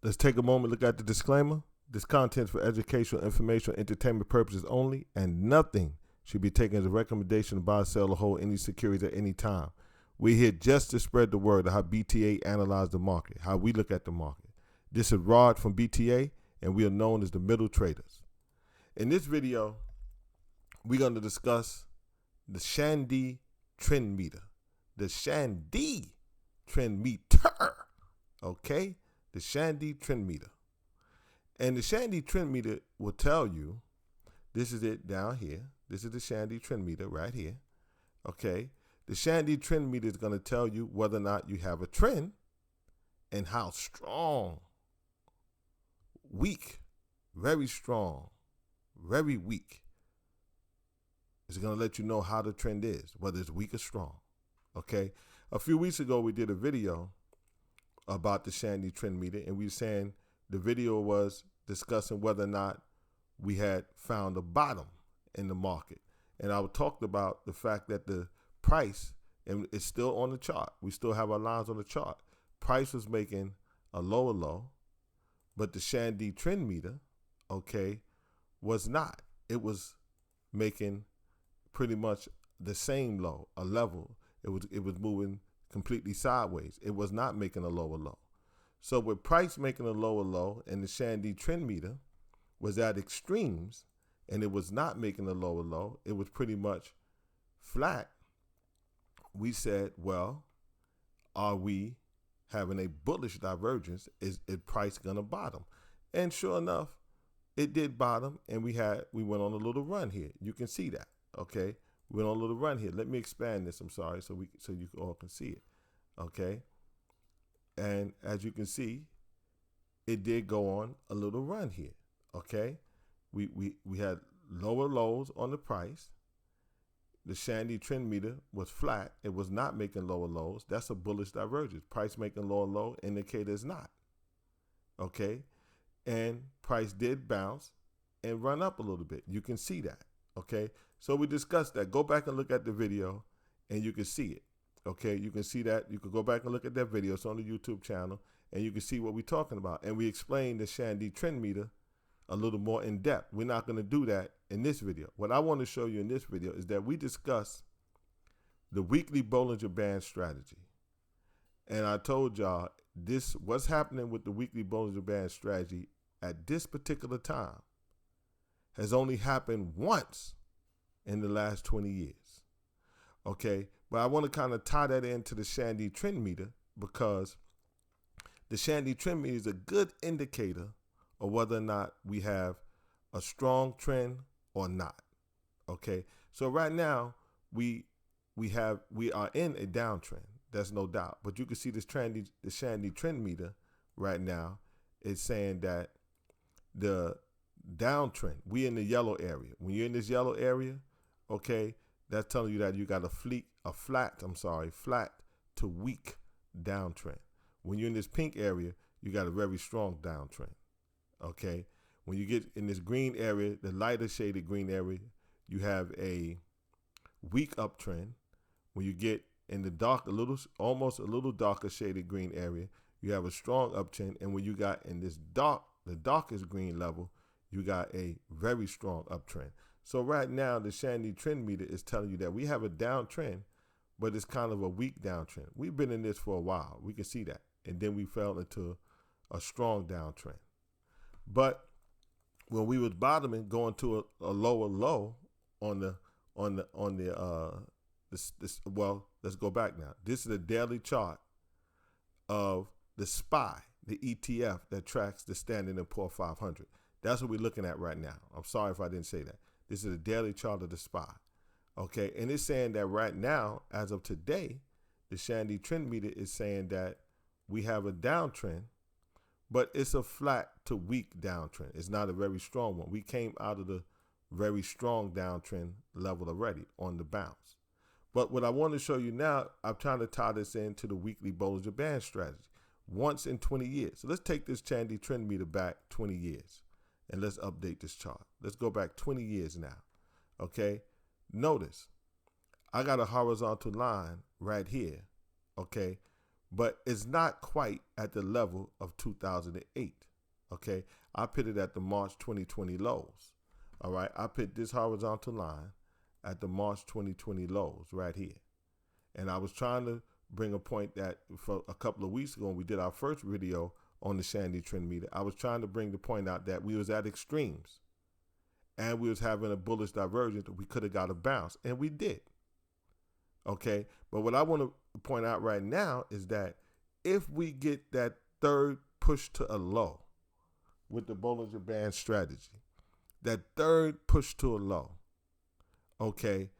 Let's take a moment, look at the disclaimer. This content is for educational, informational, entertainment purposes only, and nothing should be taken as a recommendation to buy, sell, or hold any securities at any time. We're here just to spread the word of how BTA analyze the market, how we look at the market. This is Rod from BTA, and we are known as the middle traders. In this video, we're going to discuss the Chande Trend Meter. The Chande Trend Meter, okay? The Chande Trend Meter. And the Chande Trend Meter will tell you, this is it down here. This is the Chande Trend Meter right here, okay? The Chande Trend Meter is going to tell you whether or not you have a trend and how strong, weak, very strong, very weak. It's going to let you know how the trend is, whether it's weak or strong, okay? A few weeks ago, we did a video about the Chande Trend Meter, and we were saying the video was discussing whether or not we had found a bottom in the market. And I talked about the fact that the price, and it's still on the chart. We still have our lines on the chart. Price was making a lower low, but the Chande Trend Meter, okay, was not. It was making pretty much the same low, a level. It was moving completely sideways. It was not making a lower low. So with price making a lower low and the Chande Trend Meter was at extremes and it was not making a lower low, it was pretty much flat. We said, well, are we having a bullish divergence? Is price gonna bottom? And sure enough, it did bottom, and we went on a little run here. You can see that, okay? We went on a little run here. Let me expand this, I'm sorry, so you all can see it, okay? And as you can see, it did go on a little run here, okay? We had lower lows on the price. The Chande Trend Meter was flat. It was not making lower lows. That's a bullish divergence. Price making lower low, indicator is not, okay? And price did bounce and run up a little bit. You can see that, okay? So we discussed that. Go back and look at the video and you can see it, okay? You can see that. You can go back and look at that video. It's on the YouTube channel and you can see what we're talking about. And we explained the Chande Trend Meter a little more in depth. We're not going to do that in this video. What I want to show you in this video is that we discuss the weekly Bollinger Band Strategy. And I told y'all what's happening with the weekly Bollinger Band Strategy at this particular time has only happened once in the last 20 years. Okay, but I want to kind of tie that into the Chande Trend Meter because the Chande Trend Meter is a good indicator of whether or not we have a strong trend or not. Okay, so right now we are in a downtrend. There's no doubt. But you can see the Chande Trend Meter right now is saying that the downtrend, we in the yellow area. When you're in this yellow area, okay, that's telling you that you got a flat to weak downtrend. When you're in this pink area, you got a very strong downtrend. Okay, when you get in this green area, the lighter shaded green area, you have a weak uptrend. When you get in the dark, almost a little darker shaded green area, you have a strong uptrend. And when you got in this the darkest green level, you got a very strong uptrend. So right now, the Chande Trend Meter is telling you that we have a downtrend, but it's kind of a weak downtrend. We've been in this for a while. We can see that. And then we fell into a strong downtrend. But when we was bottoming, going to a lower low well, let's go back now. This is a daily chart of the SPY, the ETF that tracks the Standard & Poor's 500. That's what we're looking at right now. I'm sorry if I didn't say that. This is a daily chart of the SPY. Okay, and it's saying that right now, as of today, the Chande Trend Meter is saying that we have a downtrend, but it's a flat to weak downtrend. It's not a very strong one. We came out of the very strong downtrend level already on the bounce. But what I want to show you now, I'm trying to tie this into the weekly Bollinger Band Strategy. Once in 20 years. So let's take this Chande Trend Meter back 20 years and let's update this chart. Let's go back 20 years now. Okay. Notice I got a horizontal line right here. Okay. but it's not quite at the level of 2008. Okay, I put it at the March 2020 lows. All right, I put this horizontal line at the March 2020 lows right here. And I was trying to bring a point that for a couple of weeks ago when we did our first video on the Chande Trend Meter, I was trying to bring the point out that we was at extremes and we was having a bullish divergence. We could have got a bounce, and we did. Okay, but what I want to point out right now is that if we get that third push to a low with the Bollinger Band Strategy, that third push to a low, okay,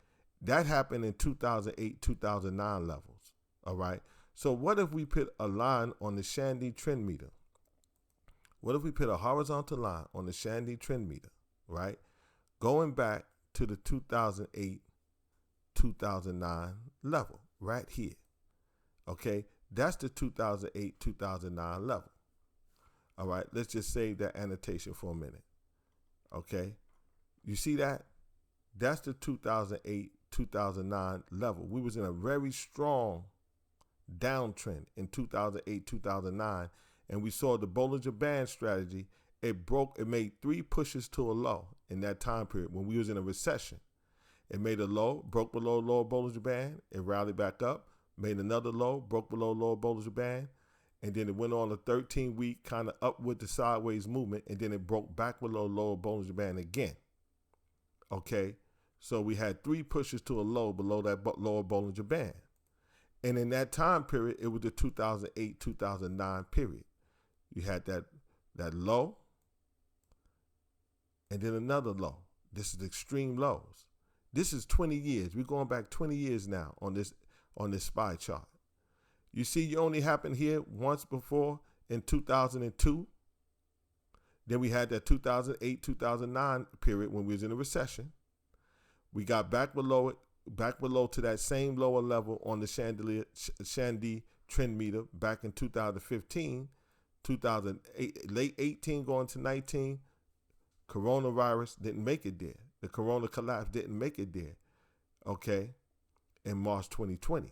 that happened in 2008, 2009 levels, all right? So what if we put a line on the Chande Trend Meter? What if we put a horizontal line on the Chande Trend Meter, right? Going back to the 2008, 2009 level right here, okay? That's the 2008, 2009 level, all right? Let's just save that annotation for a minute, okay? You see that? That's the 2008, 2009 level. We was in a very strong downtrend in 2008, 2009, and we saw the Bollinger Band Strategy. It made three pushes to a low in that time period when we was in a recession. It made a low, broke below lower Bollinger Band, it rallied back up, made another low, broke below lower Bollinger Band, and then it went on a 13-week kind of upward to sideways movement, and then it broke back below lower Bollinger Band again. Okay, so we had three pushes to a low below that lower Bollinger Band. And in that time period, it was the 2008, 2009 period. You had that low, and then another low. This is extreme lows. This is 20 years. We're going back 20 years now on this SPY chart. You see, you only happened here once before in 2002. Then we had that 2008, 2009 period when we was in a recession. We got back below it, back below to that same lower level on the Chande Trend Meter back in 2015, 2008, late 18 going to 19. Coronavirus didn't make it there. The corona collapse didn't make it there, okay, in March 2020.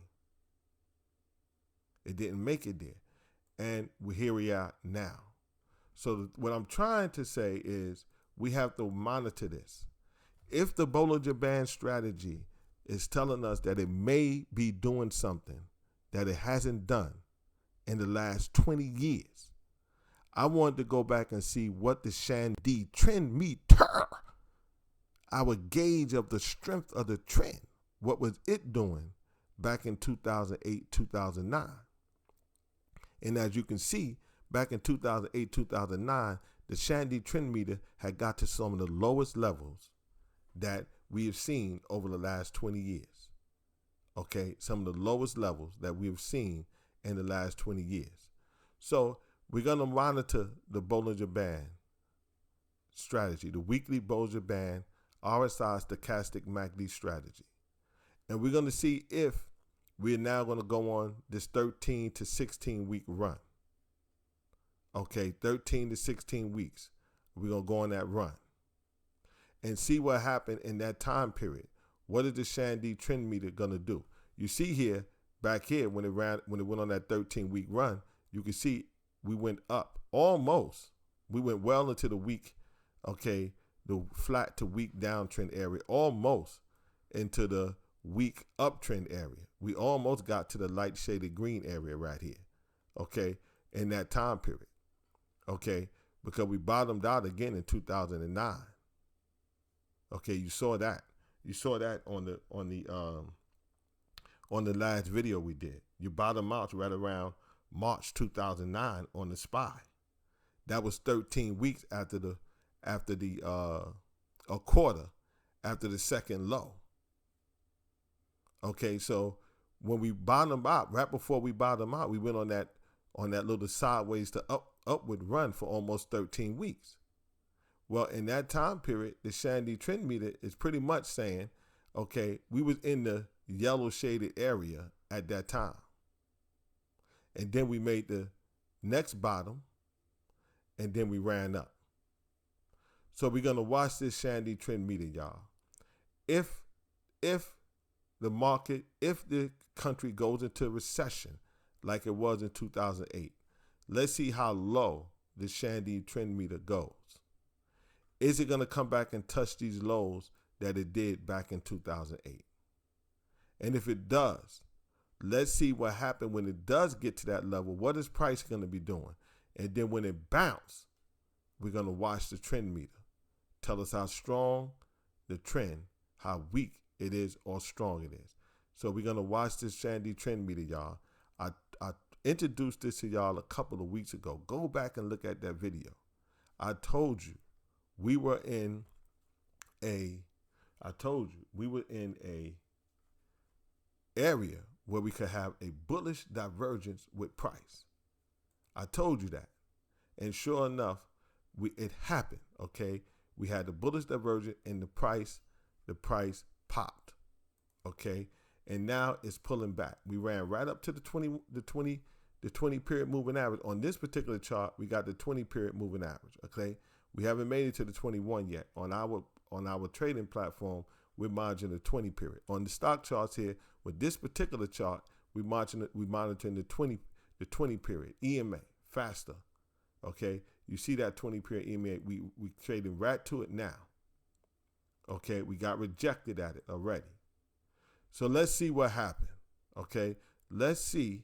It didn't make it there. And here we are now. So what I'm trying to say is we have to monitor this. If the Bollinger Band Strategy is telling us that it may be doing something that it hasn't done in the last 20 years, I wanted to go back and see what the Chande Trend Meter, our gauge of the strength of the trend, what was it doing back in 2008, 2009. And as you can see, back in 2008, 2009, the Chande Trend Meter had got to some of the lowest levels that we have seen over the last 20 years. Okay, some of the lowest levels that we have seen in the last 20 years. So we're going to monitor the Bollinger Band Strategy, the weekly Bollinger Band RSI stochastic MACD strategy. And we're going to see if we're now going to go on this 13 to 16 week run. Okay, 13 to 16 weeks. We're going to go on that run and see what happened in that time period. What is the Chande Trend Meter going to do? You see here, back here, when it went on that 13-week run, you can see we went up almost. We went well into the week, okay, the flat to weak downtrend area, almost into the weak uptrend area. We almost got to the light shaded green area right here, okay, in that time period, okay, because we bottomed out again in 2009. Okay, you saw that. You saw that on the last video we did. You bottomed out right around March 2009 on the SPY. That was 13 weeks after a quarter after the second low. Okay, so when we bottomed out, right before we bottomed out, we went on that little sideways to upward run for almost 13 weeks. Well, in that time period, the Chande Trend Meter is pretty much saying, okay, we was in the yellow shaded area at that time. And then we made the next bottom, and then we ran up. So we're going to watch this Chande Trend Meter, y'all. If the market, if the country goes into recession like it was in 2008. Let's see how low the Chande Trend Meter goes. Is it going to come back and touch these lows that it did back in 2008? And if it does, let's see what happened when it does get to that level. What is price going to be doing? And then when it bounces, we're going to watch the trend meter. Tell us how strong the trend, how weak it is or strong it is. So we're going to watch this Chande Trend Meter, y'all. I introduced this to y'all a couple of weeks ago. Go back and look at that video. I told you we were in a area where we could have a bullish divergence with price. I told you that. And sure enough, it happened, okay? We had the bullish divergence and the price popped, okay? And now it's pulling back. We ran right up to the 20 period moving average. On this particular chart, we got the 20 period moving average, okay? We haven't made it to the 21 yet. On our trading platform, we're monitoring the 20 period. On the stock charts here, with this particular chart, we're monitoring the 20 period, EMA, faster, okay? You see that 20 period EMA, we trading right to it now, okay? We got rejected at it already. So let's see what happened, okay? Let's see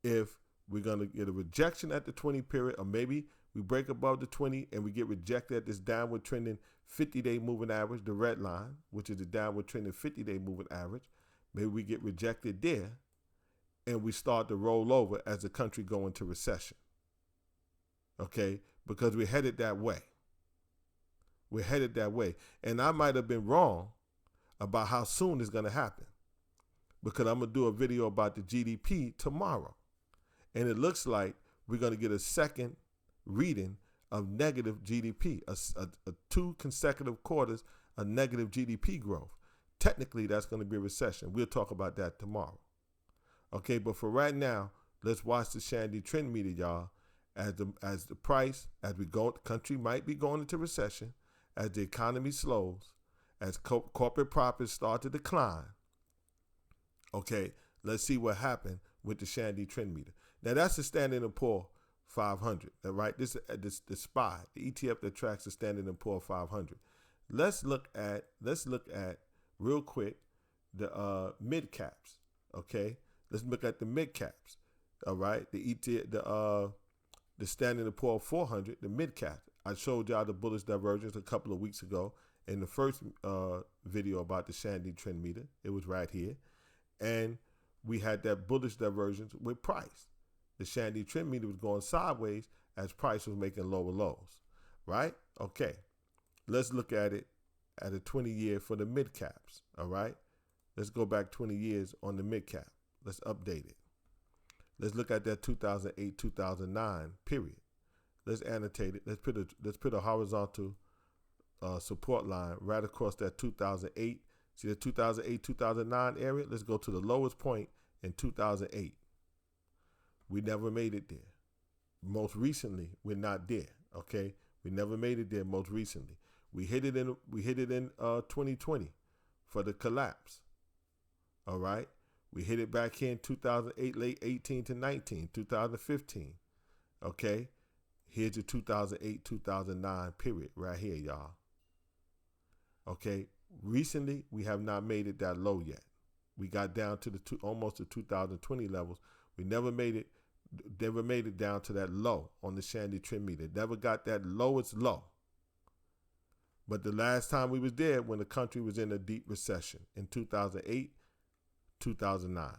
if we're going to get a rejection at the 20 period, or maybe we break above the 20 and we get rejected at this downward trending 50-day moving average, the red line, which is the downward trending 50-day moving average. Maybe we get rejected there and we start to roll over as the country go into recession, okay? Because we're headed that way. We're headed that way. And I might have been wrong about how soon it's going to happen, because I'm going to do a video about the GDP tomorrow. And it looks like we're going to get a second reading of negative GDP, a 2 consecutive quarters of negative GDP growth. Technically, that's going to be a recession. We'll talk about that tomorrow. Okay, but for right now, let's watch the Chande Trend Meter, y'all. As the price, as we go, the country might be going into recession, as the economy slows, as corporate profits start to decline. Okay, let's see what happened with the Chande Trend Meter. Now that's the Standard & Poor's 500, right? This the SPY, the ETF that tracks the Standard & Poor's 500. Let's look at real quick the mid caps. Okay, let's look at the mid caps. All right, the ETF, the Standard & Poor's 400, the mid cap. I showed y'all the bullish divergence a couple of weeks ago in the first video about the Chande Trend Meter. It was right here, and we had that bullish divergence with price. The Chande Trend Meter was going sideways as price was making lower lows, right? Okay, let's look at it at a 20-year for the mid caps, all right? Let's go back 20 years on the mid cap. Let's update it. Let's look at that 2008-2009 period. Let's annotate it. Let's put a horizontal support line right across that 2008. See the 2008-2009 area? Let's go to the lowest point in 2008. We never made it there. Most recently, we're not there. Okay, we never made it there. Most recently, we hit it in 2020 for the collapse. All right, we hit it back here in 2008, late 18 to 19, 2015. Okay, here's the 2008-2009 period right here, y'all. Okay, recently we have not made it that low yet. We got down to almost the 2020 levels. We never made it down to that low on the Chande Trend Meter. Never got that lowest low. But the last time we was there, when the country was in a deep recession in 2008, 2009.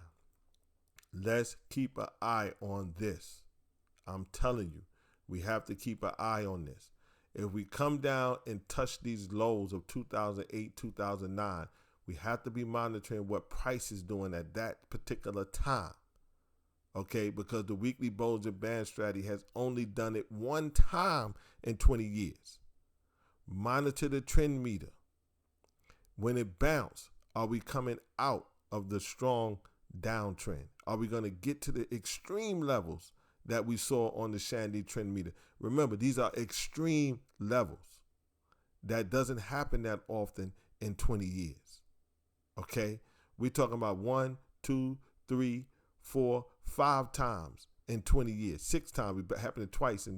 Let's keep an eye on this. I'm telling you, we have to keep an eye on this. If we come down and touch these lows of 2008, 2009, we have to be monitoring what price is doing at that particular time. Okay, because the weekly Bollinger Band Strategy has only done it one time in 20 years. Monitor the trend meter. When it bounces, are we coming out of the strong downtrend? Are we going to get to the extreme levels that we saw on the Chande Trend Meter? Remember, these are extreme levels. That doesn't happen that often in 20 years. Okay, we're talking about 1, 2, 3, 4, 5 times in 20 years. 6 times. It happened twice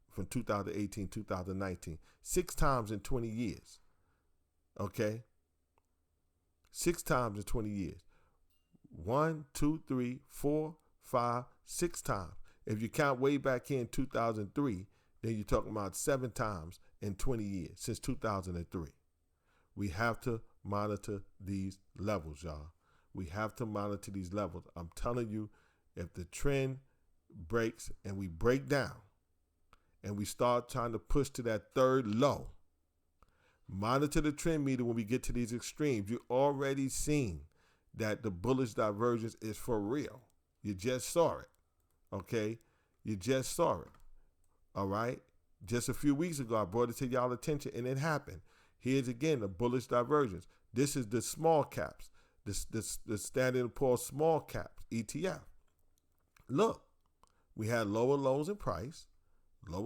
from 2018, 2019. 6 times in 20 years. Okay? 6 times in 20 years. 1, 2, 3, 4, 5, 6 times. If you count way back in 2003, then you're talking about 7 times in 20 years since 2003. We have to monitor these levels, y'all. We have to monitor these levels. I'm telling you, if the trend breaks and we break down and we start trying to push to that third low, monitor the trend meter when we get to these extremes. You've already seen that the bullish divergence is for real. You just saw it, okay? You just saw it, all right? Just a few weeks ago, I brought it to y'all attention, and it happened. Here's again the bullish divergence. This is the small caps, the Standard & Poor's small caps, ETF. Look, we had lower lows in price, but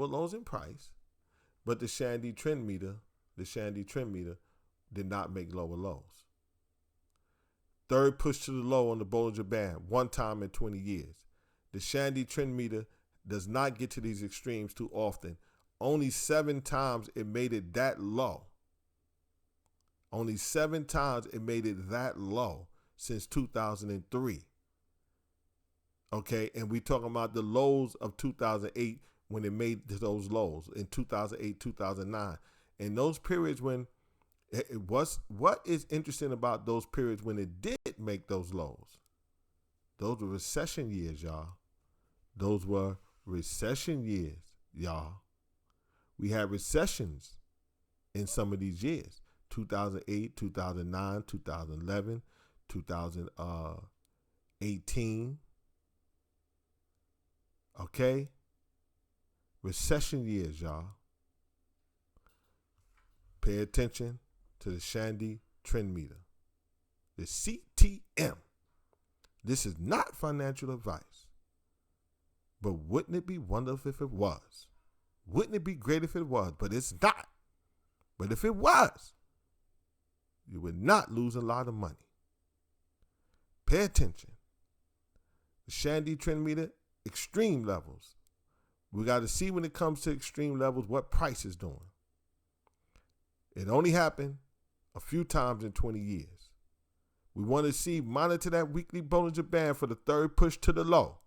the Chande Trend Meter did not make lower lows. Third push to the low on the Bollinger Band, 1 time in 20 years. The Chande Trend Meter does not get to these extremes too often. Only 7 times it made it that low. Only 7 times it made it that low since 2003. Okay, and we talking about the lows of 2008 when it made those lows in 2008, 2009. And those periods when it was, what is interesting about those periods when it did make those lows? Those were recession years, y'all. Those were recession years, y'all. We had recessions in some of these years. 2008, 2009, 2011, 2018. Okay? Recession years, y'all. Pay attention to the Chande Trend Meter. The CTM. This is not financial advice. But wouldn't it be wonderful if it was? Wouldn't it be great if it was? But it's not. But if it was, you would not lose a lot of money. Pay attention. The Chande Trend Meter, extreme levels. We got to see when it comes to extreme levels what price is doing. It only happened a few times in 20 years. We want to see, monitor that weekly Bollinger Band for the third push to the low.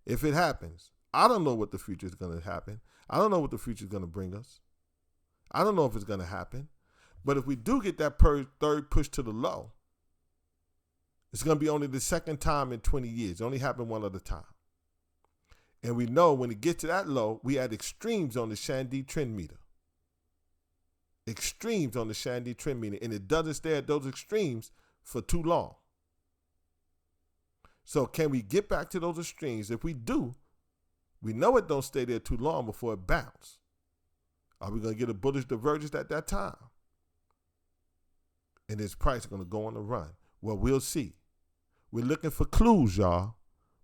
If it happens, I don't know what the future is going to happen. I don't know what the future is going to bring us. I don't know if it's going to happen. But if we do get that third push to the low, it's going to be only the second time in 20 years. It only happened one other time. And we know when it gets to that low, we had extremes on the Chande Trend Meter. Extremes on the Chande Trend Meter. And it doesn't stay at those extremes for too long. So can we get back to those extremes? If we do, we know it don't stay there too long before it bounces. Are we going to get a bullish divergence at that time? And this price is going to go on the run. Well, we'll see. We're looking for clues, y'all.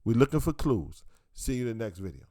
We're looking for clues. See you in the next video.